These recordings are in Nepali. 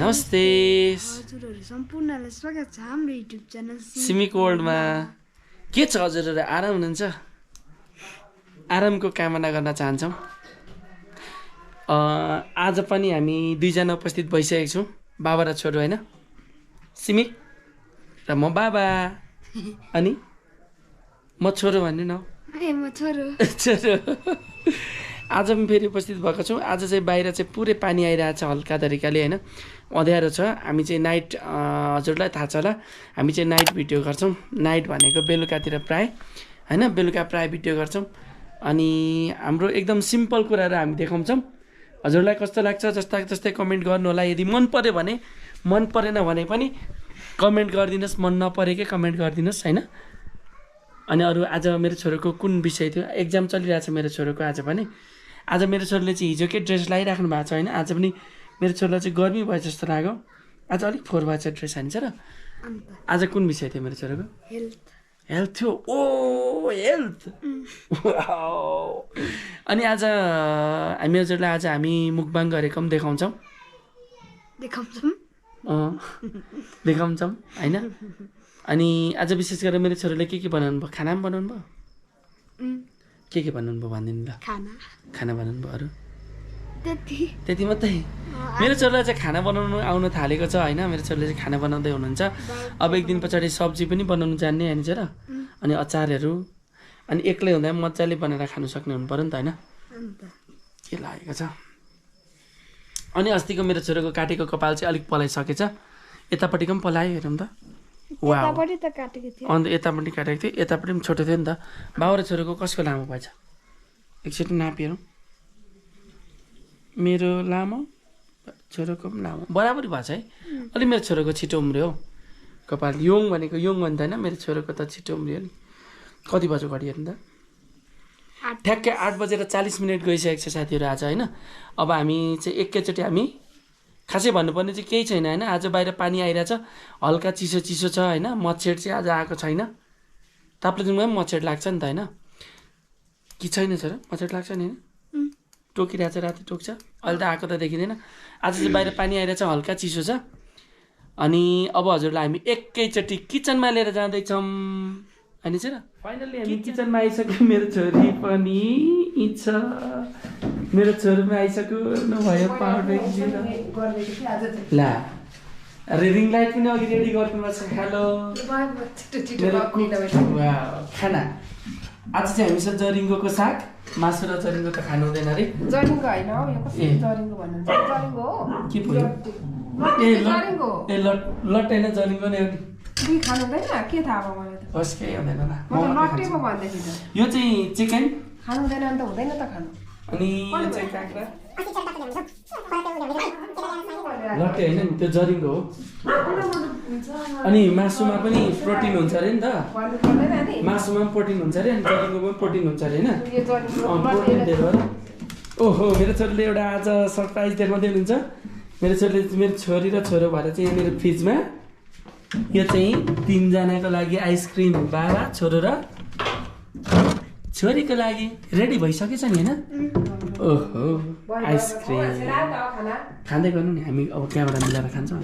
नमस्ते हजुरहरु सम्पूर्णलाई स्वागत छ हाम्रो युट्युब च्यानल सिमिक वर्ल्डमा। के छ हजुरहरु, आराम हुनुहुन्छ? आरामको कामना गर्न चाहन्छौँ। आज पनि हामी दुईजना उपस्थित भइसकेको छौँ, बाबा र छोरो होइन, सिमिक र म बाबा अनि म छोरो भन्नु न। म छोरो छोरो आज पनि फेरि उपस्थित भएको छौँ। आज चाहिँ बाहिर चाहिँ पुरै पानी आइरहेको छ हल्का तरिकाले होइन, अँध्यारो छ। हामी चाहिँ नाइट, हजुरलाई थाहा छ होला, हामी चाहिँ नाइट भिडियो गर्छौँ। नाइट भनेको बेलुकातिर प्राय होइन, बेलुका प्राय भिडियो गर्छौँ। अनि हाम्रो एकदम सिम्पल कुराहरू हामी देखाउँछौँ। हजुरलाई कस्तो लाग्छ जस्ता जस्तै कमेन्ट गर्नु होला। यदि मन पऱ्यो भने, मन परेन भने पनि कमेन्ट गरिदिनुहोस्, मन नपरेकै कमेन्ट गरिदिनुहोस् होइन। अनि अरू आज मेरो छोरोको कुन विषय थियो, एक्जाम चलिरहेको छ मेरो छोरोको। आज मेरो छोरोले चाहिँ हिजोकै ड्रेस लगाइराख्नु भएको छ होइन। आज पनि मेरो छोरोलाई चाहिँ गर्मी भयो जस्तो लाग्यो। आज अलिक फोहोर भएछ ड्रेस हान्छ र। आज कुन विषय थियो मेरो छोरोको? हेल्थ थियो। ओ हेल्थ। अनि आज हामी हजुरलाई आज हामी मुकबाङ गरेको पनि देखाउँछौँ होइन। अनि आज विशेष गरेर मेरो छोरोले के बनाउनु भयो? खाना पनि बनाउनु भयो। के बनाउनु भयो भनिदिनु ल। खाना बनाउनु भयो। अरू त्यति मात्रै? मेरो छोरोलाई चाहिँ खाना बनाउनु आउनु थालेको छ होइन। मेरो छोरोले चाहिँ खाना बनाउँदै हुनुहुन्छ। अब एक दिन पछाडि सब्जी पनि बनाउनु जान्ने होइन र। अनि अचारहरू, अनि एक्लै हुँदा पनि मजाले बनाएर खानु सक्ने हुनु पऱ्यो नि त होइन। के लागेको छ। अनि अस्तिको मेरो छोरोको काटेको कपाल चाहिँ अलिक पलाइसकेछ। यतापट्टिको पनि पलायो, हेरौँ त। वा, अन्त यतापट्टि काटेको थियो, यतापट्टि पनि छोटो थियो नि त। बाउ र छोरोको कसको लामो भएछ एकचोटि नापिहेरौँ। मेरो लामो, छोरोको पनि लामो, बराबरी भएको छ है। अलिक मेरो छोरोको छिटो उम्रियो हौ कपाल। योङ भनेको योङ भन्दा होइन, मेरो छोरोको त छिटो उम्रियो नि। कति बज्यो घडी हेर्नु त? ठ्याक्कै 8:40 गइसकेको छ साथीहरू आज होइन। अब हामी चाहिँ एकैचोटि हामी खासै भन्नुपर्ने चाहिँ केही छैन होइन। आज बाहिर पानी आइरहेछ, हल्का चिसो चिसो छ होइन। मच्छर चाहिँ आज आएको छैन। ताप्लेजुङमा पनि मच्छर लाग्छ नि त होइन, कि छैन छ र? मच्छर लाग्छ नि होइन, टोकिरहेछ, राति टोक्छ। अहिले त आएको त देखिँदैन। आज चाहिँ बाहिर पानी आइरहेछ, हल्का चिसो छ। अनि अब हजुरलाई हामी एकैचोटि किचनमा लिएर जाँदैछौँ होइन छ र। फाइनल्ली हामी किचनमा आइसक्यो। मेरो छोरी पनि छ, मेरो छोरो पनि आइसक्यो। नभयो पाउडर ला, अरे रिङ लाइट पनि अघि रेडी गर्नुपर्छ। हेलो खाना आज चाहिँ हामीसँग जरिङ्गोको साग, मासु र जरिङ्गो त खानु हुँदैन अरे। जरिङ्गो होइन हौ, यो कसरी जरिङ्गो भन्नुहुन्छ? जरिङ्गो हो के भयो? ए लट होइन, जरिङ्गो नै हो नि। दुई खानु हुँदैन? के थाहा भयो मलाई त। होस् केही हुँदैन ल। म त लट्टे पो भन्दैछु त। यो चाहिँ चिकन खानु हुँदैन अन्त हुँदैन त खानु। अनि यो चाहिँ काँक्रा। लट्टे होइन नि, त्यो जरिङ्गो हो। अनि मासुमा पनि प्रोटिन हुन्छ अरे नि त। मासुमा पनि प्रोटिन हुन्छ अरे, अनि जरिङ्गोमा पनि प्रोटिन हुन्छ अरे होइन। प्रोटिन दिएर ओहो, मेरो छोरीले एउटा आज सरप्राइज देखाउँदै हुनुहुन्छ। मेरो छोरीले, मेरो छोरी र छोरो भएर चाहिँ यहाँनिर फ्रिजमा यो चाहिँ 3जनाको लागि आइसक्रिम, बाबा, छोरो र छोरीको लागि रेडी भइसकेछ नि होइन। ओहो आइसक्रिम खाँदै गर्नु नि, हामी अब त्यहाँबाट मिलाएर खान्छौँ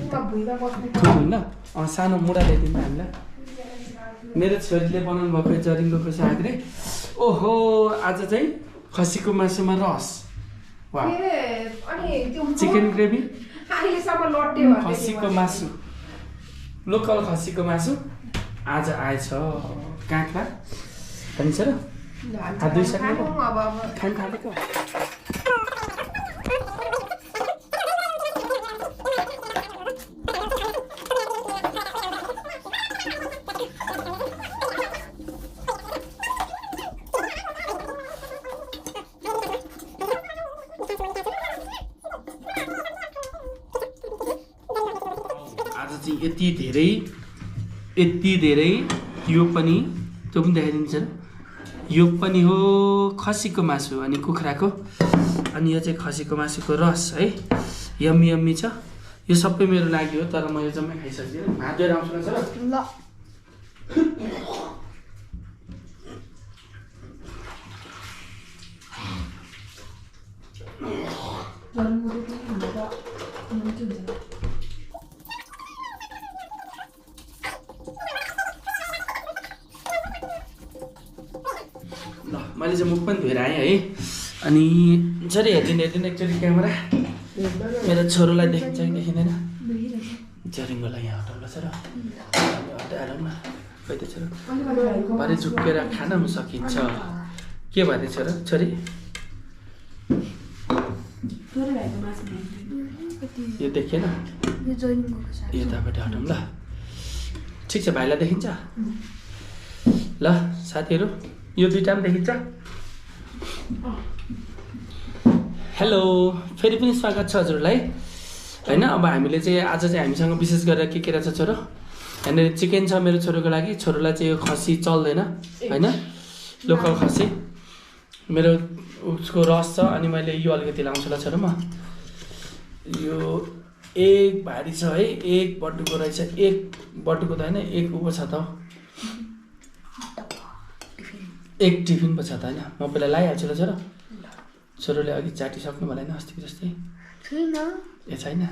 ल। सानो मुढा ल्याइदिनु हामीलाई। मेरो छोरीले बनाउनु भएको जरिङ्गोको साग रे। ओहो आज चाहिँ खसीको मासुमा रस, वा, चिकन ग्रेभी, खसीको मासु, लोकल खसीको मासु आज आएछ। काँक्रा खान्छ र हात धोइसक्नु खानु थालेको। आज चाहिँ यति धेरै यो पनि, त्यो पनि देखाइदिन्छ। यो पनि हो खसीको मासु अनि कुखुराको, अनि यो चाहिँ खसीको मासुको रस है। यम्मी यम्मी छ। यो सबै मेरो लागि हो, तर म यो जम्मै खाइसक्दिनँ। हात धोएर आउँछु ल। पनि धोएर आएँ है अनि जरी हेरिदिनु एकचोटि क्यामेरा मेरो छोरोलाई देखिन्छ कि देखिँदैन जरिङ्गोलाई यहाँ हटाउनु छ र हटाएर न खै त छोरो भरे झुक्केर खान पनि सकिन्छ के भने छोरो छोरी यो देखेन यतापट्टि हटाउँ ल ठिक छ भाइलाई देखिन्छ ल साथीहरू यो दुईटा पनि देखिन्छ हेलो फेरि पनि स्वागत छ हजुरलाई होइन अब हामीले चाहिँ आज चाहिँ हामीसँग विशेष गरेर के रहेछ छोरो यहाँनिर चिकन छ मेरो छोरोको लागि छोरोलाई चाहिँ यो खसी चल्दैन होइन लोकल खसी मेरो उसको रस छ अनि मैले यो अलिकति लाउँछु ल छोरो म यो एक भारी छ है एक बटुको रहेछ एक बटुको त होइन एक उ छ त एक टिफिन पो छ त होइन म पहिला लगाइहाल्छु ल छोरो छोरोले अघि चाटिसक्नु भएन अस्तिको जस्तै ए छैन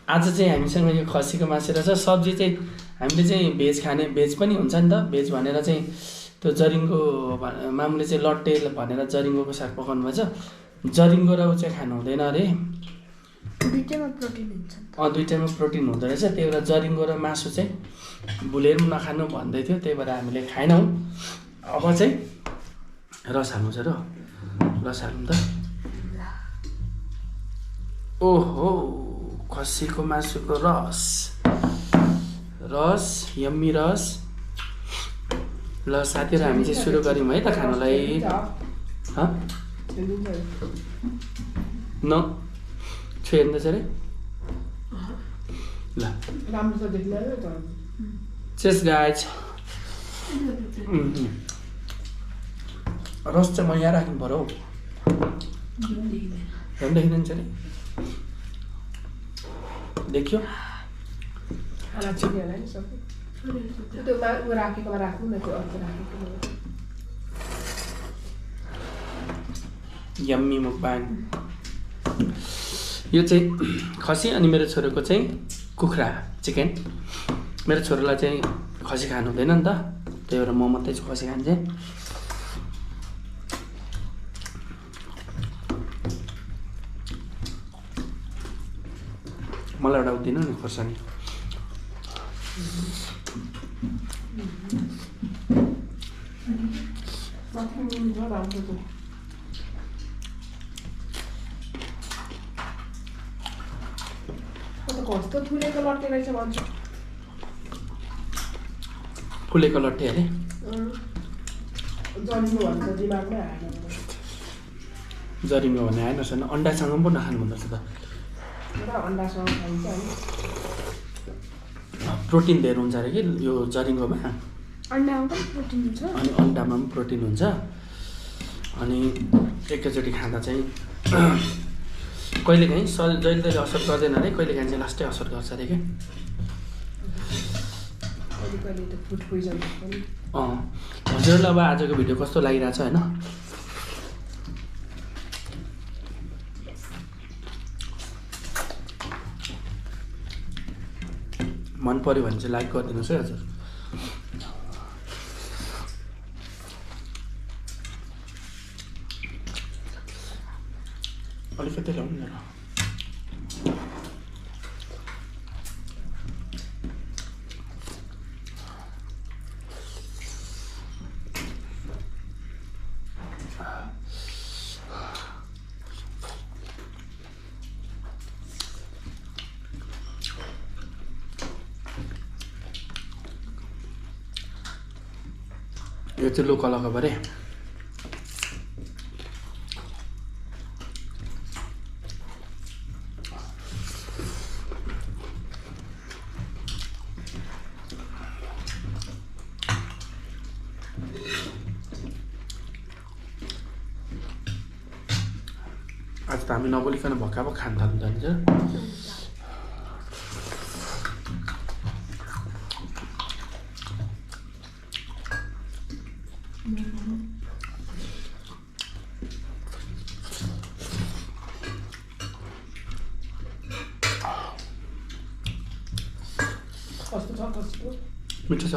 आज चाहिँ हामीसँग यो खसीको मासु रहेछ सब्जी चाहिँ हामीले चाहिँ भेज खाने भेज पनि हुन्छ नि त भेज भनेर चाहिँ त्यो जरिङ्गो मामुले चाहिँ लट्टे भनेर जरिङ्गोको साग पकाउनु भएछ जरिङ्गो र ऊ चाहिँ खानु हुँदैन अरे दुईटैमा प्रोटिन हुन्छ दुईटैमा प्रोटिन हुँदो रहेछ त्यही भएर जरिङ्गो र मासु चाहिँ भुलेर पनि नखानु भन्दै थियो त्यही भएर हामीले खाएनौँ अब चाहिँ रस हाल्नु छ र रस हाल्नु त ओहो खसीको मासुको रस रस यम्मी रस ल साथीहरू हामी चाहिँ सुरु गऱ्यौँ है त खानुलाई न छु हेर्दैछ अरे ल चेस गाइज रस चाहिँ म यहाँ राख्नु पऱ्यो हौ हेर्नु देखिँदैन अरे देखियो यम्मी मुकबाङ यो चाहिँ खसी अनि मेरो छोरोको चाहिँ कुखुरा चिकन मेरो छोरोलाई चाहिँ खसी खानु हुँदैन नि त त्यही भएर म मात्रै छु खसी खान्छ मलाई एउटा उदिनु नि खोर्सानी फुलेको लट्टे अरे जरिङ्गो भने आएन छैन अन्डासँग पो नखानु भन्दो रहेछ त प्रोटिन धेरै हुन्छ अरे कि यो जरिङ्गोमा अन्डामा पनि प्रोटिन हुन्छ अनि अन्डामा पनि प्रोटिन हुन्छ अनि एकैचोटि खाँदा चाहिँ कहिलेकाहीँ जहिले तहिले असर गर्दैन अरे कहिलेकाहीँ चाहिँ लास्टै असर गर्छ अरे क्या हजुरलाई अब आजको भिडियो कस्तो लागिरहेछ होइन मन पऱ्यो भने चाहिँ लाइक गरिदिनुहोस् है हजुर अलिकति ल्याउनु न यो चाहिँ लोकलको भरे आज त हामी नबोलिकन भक्का भक्का खान थाल्नु जान्छ मिठो छ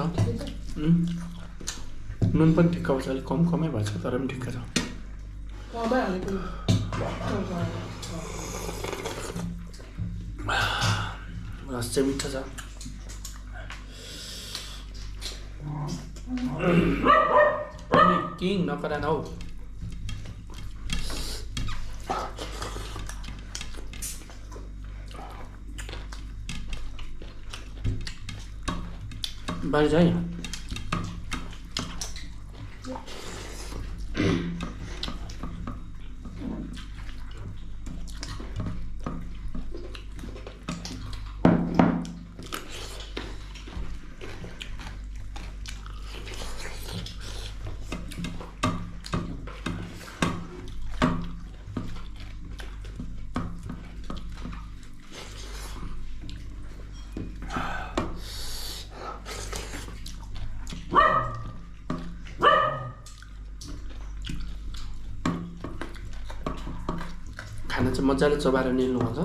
नुन पनि ठिक्क छ अलिक कमै भएछ तर पनि ठिक्क छ कमै हालेको रस चाहिँ मिठो छ किङ नकरा न हौ बाहिर जाए खाना चाहिँ मजाले चबाएर निल्नुपर्छ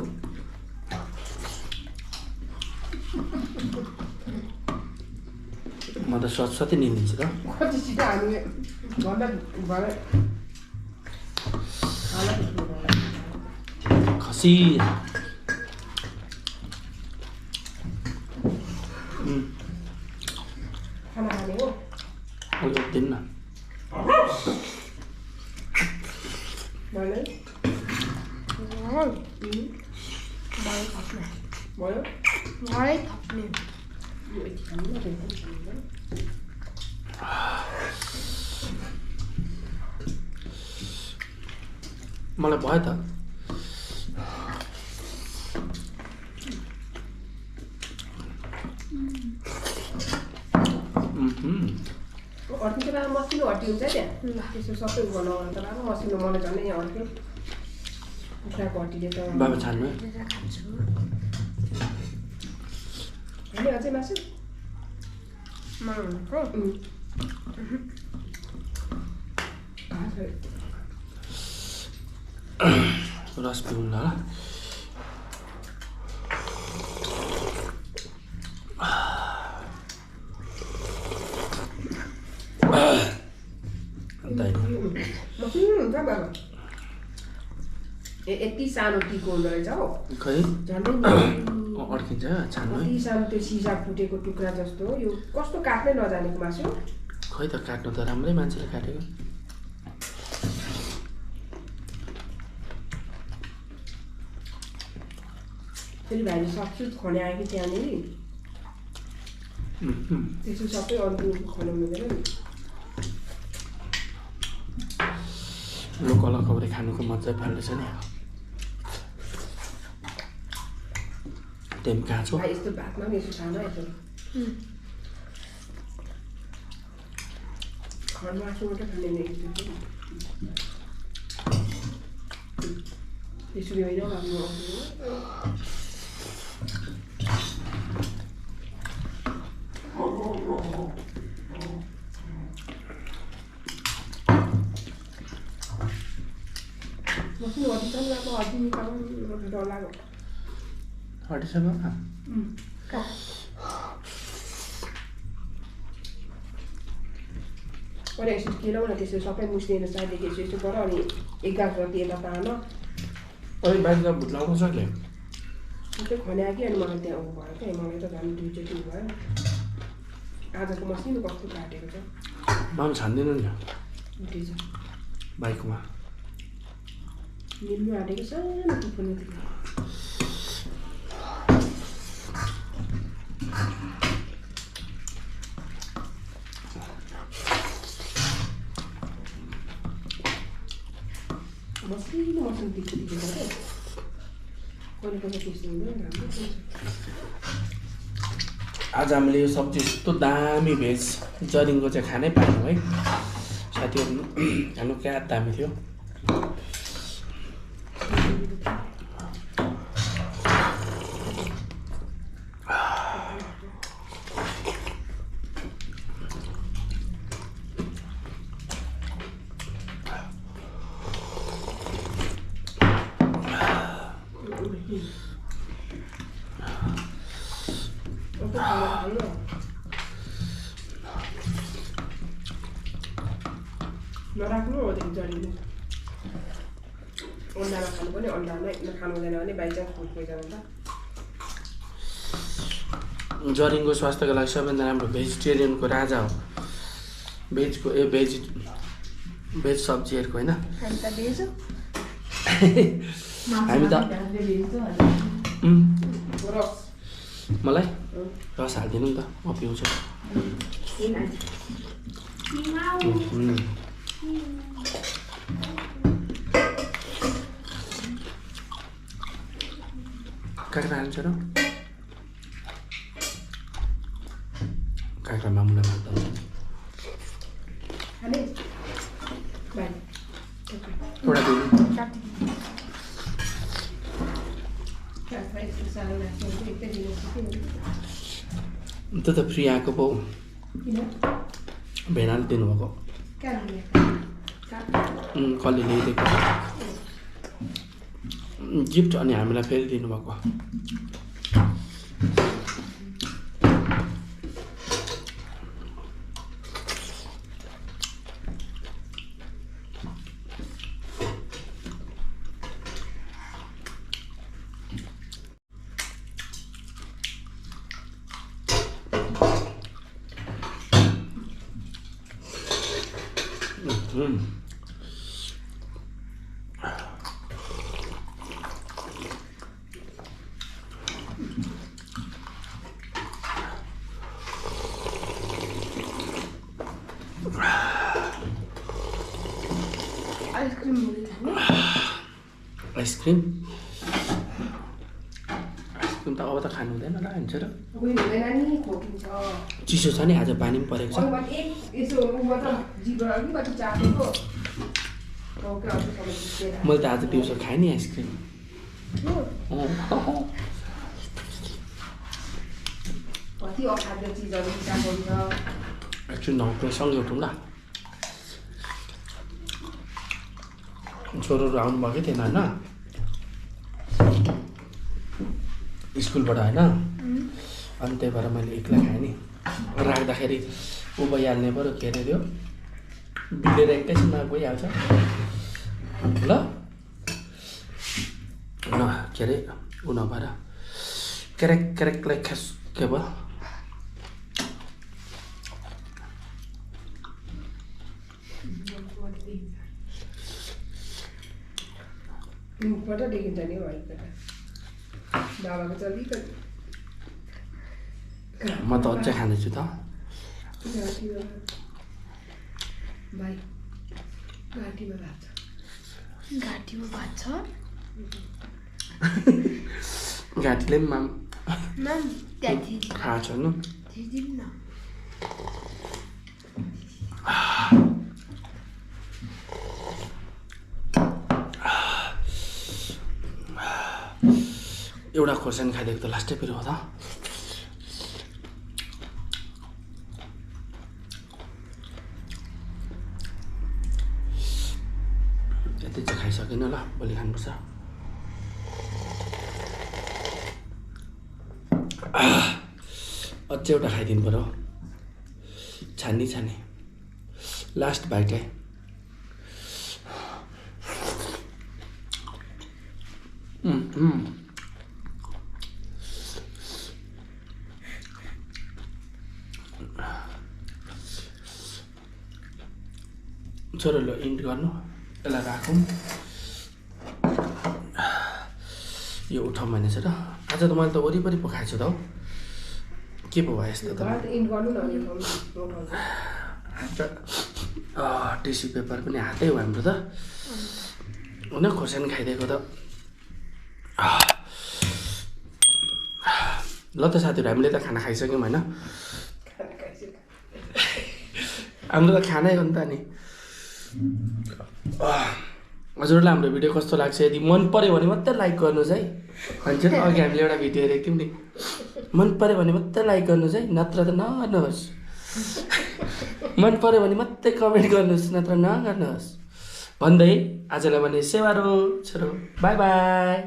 म त साथसाथै निलिन्छु त कति छिटो हामीले भन्दा भरे खसी खाना खाने हो अलिक दिन्न भने भयो भरै थप्ने मलाई भयो त अर्को राम्रो मसिनो हड्डी हुन्छ त्यहाँ त्यसो सबै बनाउनु त राम्रो मसिनो मलाई झन् यहाँ अड्क्यो कुखुराको हड्डीले त बाबा छान्नु खान्छु होइन अझै मासु माउको रस पिउनु ल मसिनो हुन्छ बाबा यति सानो टिको हुँदो रहेछ हौ खै झन्डै अड्किन्छ छान्नु है यति सानो त्यो सिसा फुटेको टुक्रा जस्तो यो कस्तो काट्नै नजानेको मासु खै त काट्नु त राम्रै मान्छेले काटेको फेरि भाइले सक्छु खने आयो कि त्यहाँनिर त्यसो सबै अरू खनाउनु मिलेन नि लोकल खबरे खानुको मजा फाल्दैछ नि टेम काँचो भाइ यस्तो भातमा पनि यसो खान यसो खन मासु मात्रै खाने नि त्यसरी होइन राम्रो मसिनो हड्डीसँग अब हड्डी निकाल्नु डर लाग्यो हड्डीसँग पहिला यसो केलाउ न त्यसो सबै मुस्लिएर साइडदेखि यसो यसो गर अनि एक गाँस जति यता तान अहिले बाहिर भुट लगाउन सक्यो सबै खन्या कि अनि मलाई त्यहाँ उ भयो क्या मलाई त झन् दुईचोटि उ भयो आजको मसिनो कस्तो काटेको छ माम छान्दिनु नि उठेछ बाइकमा निल्नु आँटेको सानो टिफिन मसिनो मसिनो टिफिन टिफिन गरे कहिले कहिले त्यस्तो हुँदैन राम्रो आज हामीले यो सब्जी यस्तो दामी भेज जरिङको चाहिँ खानै पायौँ है साथीहरू खानु क्या दामी थियो नराख्नु हो त्यो जरिनु अन्डामा खानु पनि अन्डा नै खानु हुँदैन भने बाइचान्स फुड पोइजन हुन्छ जरिङको स्वास्थ्यको लागि सबैभन्दा राम्रो भेजिटेरियनको राजा हो भेजको भेज सब्जीहरूको होइन हामी त मलाई रस हालिदिनु नि त म पिउँछु काँक्रा हाल्छ र काँक्रा मामुलाई माग्दा हुन्छ एउटा दिनु त्यो त फ्री आएको पो भेनाले दिनुभएको कसले ल्याइदिएको गिफ्ट अनि हामीलाई फेरि दिनुभएको आइसक्रिम त अब त खानु हुँदैन होला हुन्छ र चिसो छ नि आज पानी पनि परेको छ मैले त आज दिउँसो खाएँ नि आइसक्रिम एकछिन सँगै उठौँ ल छोरोहरू आउनुभएकै थिएन होइन स्कुलबाट होइन अनि त्यही भएर मैले एक्लै खाएँ नि राख्दाखेरि ऊ भइहाल्ने पऱ्यो के अरे त्यो बिलेर एकैछिनमा गइहाल्छ ल न के अरे ऊ नभएर क्यारेक क्यारेकलाई खास के भयो मुखबाट देखिन्छ नि बाबाको चाहिँ अलिकति म त अझै खाँदैछु त भाइ घाँटीमा भात छ घाँटीले पनि खाएको छ नि एउटा खोर्सानी खाइदिएको त लास्टै फेरि हो त यति चाहिँ खाइसकेन ल भोलि खानुपर्छ अझै एउटा खाइदिनु पर्यो छानी लास्ट बाइट है छोरो ल इन्ड गर्नु यसलाई राखौँ यो उठाउँ भनेछ र आज त मैले त वरिपरि पकाएको छु त हौ के पो भयो यस्तो त टिस्यु पेपर पनि हातै हो हाम्रो त होइन खोर्सानी खाइदिएको त ल त साथीहरू हामीले त खाना खाइसक्यौँ होइन हाम्रो त खानै हो नि त नि हजुरलाई हाम्रो भिडियो कस्तो लाग्छ यदि मन पऱ्यो भने मात्रै लाइक गर्नुहोस् है भन्छ नि अघि हामीले एउटा भिडियो हेरेको थियौँ नि मन पऱ्यो भने मात्रै लाइक गर्नुहोस् है नत्र त नगर्नुहोस् मन पऱ्यो भने मात्रै कमेन्ट गर्नुहोस् नत्र नगर्नुहोस् भन्दै आजलाई भने सेवारो छोरो बाई बाई